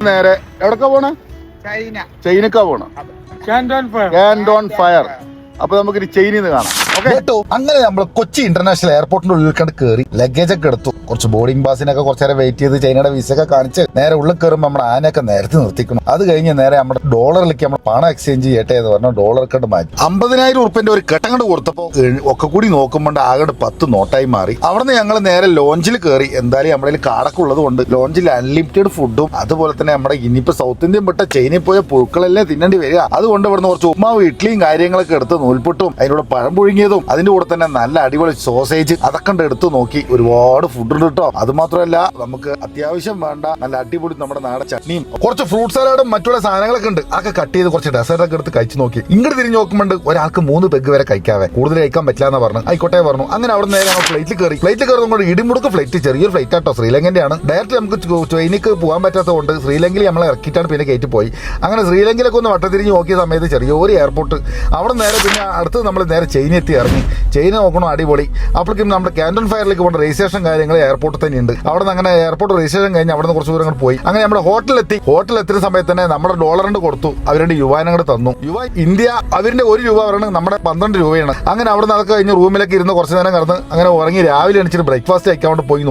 നേരെ എവിടക്കാ പോണ? ചൈനക്കാ പോണ. ക്യാൻഡോൺ ഫയർ. അപ്പൊ നമുക്ക് ചൈനീന്ന് കാണാം. കേട്ടോ, അങ്ങനെ നമ്മൾ കൊച്ചി ഇന്റർനാഷണൽ എയർപോർട്ടിന്റെ ഉള്ളിൽ കണ്ട് കയറി ലഗേജ് ഒക്കെ എടുത്തു. കുറച്ച് ബോർഡിംഗ് പാസിനൊക്കെ കുറച്ച് നേരം വെയിറ്റ് ചെയ്ത് ചൈനയുടെ വിസ ഒക്കെ കാണിച്ച് നേരെ ഉള്ളിൽ കയറുമ്പോൾ നമ്മുടെ ആനയൊക്കെ നേരത്തെ നിർത്തിക്കണം. അത് കഴിഞ്ഞ് നേരെ നമ്മുടെ ഡോളറിലേക്ക് നമ്മൾ പണം എക്സ്ചേഞ്ച് ചെയ്യട്ടെ എന്ന് പറഞ്ഞാൽ ഡോളർ കണ്ട് മാറ്റി 50,000 ഉറുപ്പിന്റെ ഒരു കെട്ടങ്ങട് കൊടുത്തപ്പോൾ ഒക്കെ കൂടി നോക്കുമ്പോൾ ആകെ 10 നോട്ടായി മാറി. അവിടുന്ന് ഞങ്ങൾ നേരെ ലോഞ്ചിൽ കയറി. എന്തായാലും നമ്മുടെ കാടൊക്കെ ഉള്ളത് കൊണ്ട് ലോഞ്ചിൽ അൺലിമിറ്റഡ് ഫുഡും അതുപോലെ തന്നെ നമ്മുടെ ഇനിയിപ്പോ സൗത്ത് ഇന്ത്യൻ വിട്ട ചൈനയിൽ പോയ പുഴുക്കളല്ലേ തിന്നേണ്ടി വരിക. അതുകൊണ്ട് ഇവിടുന്ന് കുറച്ച് ഉപ്മാവ് ഇഡ്ഡലിയും കാര്യങ്ങളൊക്കെ എടുത്ത് നൂൽപുട്ടും അതിനോട് പഴം പുഴുങ്ങിയതും അതിന്റെ കൂടെ തന്നെ നല്ല അടിപൊളി സോസേജ് അതൊക്കെ എടുത്ത് നോക്കി. ഒരുപാട് ഫുഡ് ഉണ്ട് കേട്ടോ. അത് മാത്രമല്ല നമുക്ക് അത്യാവശ്യം വേണ്ട നല്ല അടിപൊളി നമ്മുടെ നാടൻ ചട്നിയും കുറച്ച് ഫ്രൂട്ട് സലാഡും മറ്റുള്ള സാധനങ്ങളൊക്കെ ഉണ്ട്. അതൊക്കെ കട്ട് ചെയ്ത് കുറച്ച് ഡെസേർട്ട് ഒക്കെ എടുത്ത് കഴിച്ചു നോക്കി. ഇങ്ങോട്ട് തിരിഞ്ഞ് നോക്കുമ്പോൾ ഒരാൾക്ക് 3 പെഗ് വരെ കഴിക്കാവേ, കൂടുതൽ കഴിക്കാൻ പറ്റില്ല എന്ന് പറഞ്ഞു. ആയിക്കോട്ടെ പറഞ്ഞു. അങ്ങനെ അവിടെ നേരെ ഞങ്ങൾ ഫ്ലൈറ്റിൽ കയറുമ്പോൾ ഇടിമുടുക്ക് ഫ്ലൈറ്റ്, ചെറിയൊരു ഫ്ലൈറ്റ് ആട്ടോ, ശ്രീലങ്കന്റെ ആണ്. ഡയറക്റ്റ് നമുക്ക് ചൈനയ്ക്ക് പോകാൻ പറ്റാത്തതുകൊണ്ട് ശ്രീലങ്കയിൽ നമ്മളെ ഇറക്കിയിട്ടാണ് പിന്നെ കയറ്റി പോയി. അങ്ങനെ ശ്രീലങ്കയിലൊക്കെ ഒന്ന് വട്ടത്തിരിഞ്ഞ് നോക്കിയ സമയത്ത് ചെറിയൊരു എയർപോർട്ട്. അവിടെ നേരെ പിന്നെ അടുത്ത് നമ്മൾ നേരെ ചൈന എത്തി ഇറങ്ങി. ചൈന നോക്കണം അടിപൊളി. അപ്പോഴേക്കും നമ്മുടെ ക്യാൻഡോൺ ഫയറിലേക്ക് പോകേണ്ട രജിസ്ട്രേഷൻ കാര്യങ്ങൾ എയർപോർട്ടിൽ തന്നെ ഉണ്ട്. അവിടെ നിന്ന് അങ്ങനെ എയർപോർട്ട് രജിസ്ട്രേഷൻ കഴിഞ്ഞ് അവിടെ നിന്ന് കുറച്ച് ദൂരം പോയി. അങ്ങനെ നമ്മുടെ ഹോട്ടലെത്തി എത്തുന്ന സമയത്ത് തന്നെ നമ്മുടെ ഡോളറിന്റെ കൊടുത്തു. അവരുടെ യുവാനങ്ങൾ തന്നു. ഇന്ത്യ അവരുടെ 1 രൂപ പറയണത് നമ്മുടെ 12 രൂപയാണ്. അങ്ങനെ അവിടെ നിന്ന് കഴിഞ്ഞ് റൂമിലേക്ക് ഇരുന്ന് കുറച്ച് നേരം കിടന്ന് അങ്ങനെ ഉറങ്ങി രാവിലെ എണിച്ചിട്ട് ബ്രേക്ക്ഫാസ്റ്റ് കഴിക്കാൻ പോയി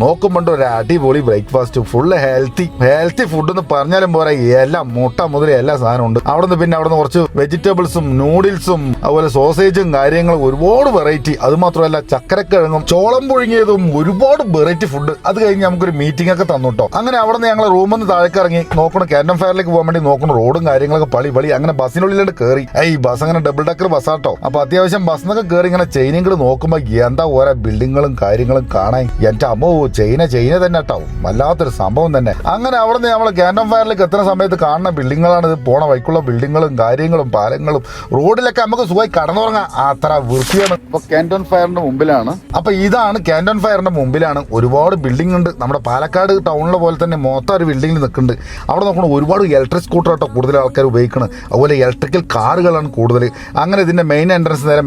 നോക്കുമ്പോൾ ഒരു അടിപൊളി ബ്രേക്ക്ഫാസ്റ്റ്, ഫുള്ള് ഹെൽത്തി ഫുഡ് എന്ന് പറഞ്ഞാലും പോരാ. എല്ലാം മുട്ട മുതൽ എല്ലാ സാധനവും ഉണ്ട്. അവിടെ നിന്ന് പിന്നെ അവിടെ നിന്ന് കുറച്ച് വെജിറ്റബിൾസും നൂഡിൽസും അതുപോലെ സോസേജും കാര്യങ്ങളും ഒരുപാട് വെറൈറ്റി. അത് മാത്രമല്ല ചക്കരക്കിഴങ്ങും ചോളം പുഴുങ്ങിയതും ഒരുപാട് വെറൈറ്റി ഫുഡ്. അത് കഴിഞ്ഞ് നമുക്കൊരു മീറ്റിംഗ് ഒക്കെ തന്നു കേട്ടോ. അങ്ങനെ അവിടെ നിന്ന് ഞങ്ങൾ റൂമിൽ നിന്ന് താഴേക്ക് ഇറങ്ങി നോക്കണം ക്യാൻഡോൺ ഫയറിലേക്ക് പോകാൻ വേണ്ടി നോക്കണം. റോഡും കാര്യങ്ങളൊക്കെ പളി അങ്ങനെ ബസ്സിനുള്ളിലോട്ട് കയറി. ബസ് അങ്ങനെ ഡബിൾ ഡെക്കർ ബസ്സാട്ടോ. അപ്പൊ അത്യാവശ്യം ബസ്സിനൊക്കെ കയറി ഇങ്ങനെ ചൈനയും കൂടെ നോക്കുമ്പോ എന്താ ഓരോ ബിൽഡിങ്ങുകളും കാര്യങ്ങളും കാണാൻ. എന്റെ അമ്മോ, ചൈന തന്നെ കേട്ടോ, വല്ലാത്തൊരു സംഭവം തന്നെ. അങ്ങനെ അവിടെ നിന്ന് നമ്മൾ ക്യാൻഡോൺ ഫയറിലേക്ക് എത്തുന്ന സമയത്ത് കാണുന്ന ബിൽഡിങ്ങുകളാണ്. ഇത് പോണ വൈക്കുള്ള ബിൽഡിങ്ങുകളും കാര്യങ്ങളും പാലങ്ങളും റോഡിലൊക്കെ നമുക്ക് സുഖമായി കടന്നുറങ്ങാം. അത്ര വൃത്തിയാണ്. ഇപ്പൊ ക്യാൻഡോൺ ഫയറിന്റെ മുമ്പിലാണ്. അപ്പൊ ഇതാണ് ക്യാൻഡോൺ ഫയറിന്റെ മുമ്പിലാണ്. ഒരുപാട് ബിൽഡിംഗ് ഉണ്ട്. നമ്മുടെ പാലക്കാട് ടൗണിലെ പോലെ തന്നെ മൊത്തം ഒരു ബിൽഡിംഗിൽ നിൽക്കുന്നുണ്ട്. അവിടെ നോക്കണം ഒരുപാട് ഇലക്ട്രിക് സ്കൂട്ടർ ആട്ടോ കൂടുതൽ ആൾക്കാർ ഉപയോഗിക്കുന്നത്. അതുപോലെ ഇലക്ട്രിക്കൽ കാറുകളാണ് കൂടുതൽ. അങ്ങനെ ഇതിന്റെ മെയിൻ എൻട്രൻസ് നേരെ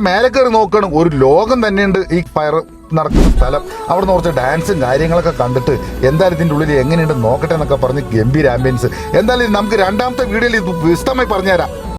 മേലെ കയറി നോക്കണം. ഒരു ലോകം തന്നെയുണ്ട് ഈ ഫയർ നടക്കുന്ന സ്ഥലം. അവിടെ നിന്ന് കുറച്ച് ഡാൻസും കാര്യങ്ങളൊക്കെ കണ്ടിട്ട് എന്തായാലും ഇതിൻ്റെ ഉള്ളിൽ എങ്ങനെയുണ്ട് നോക്കട്ടെ എന്നൊക്കെ പറഞ്ഞ് ഗംഭീര ആംബിയൻസ്. എന്തായാലും നമുക്ക് രണ്ടാമത്തെ വീഡിയോയിൽ ഇത് വിശദമായി പറഞ്ഞുതരാം.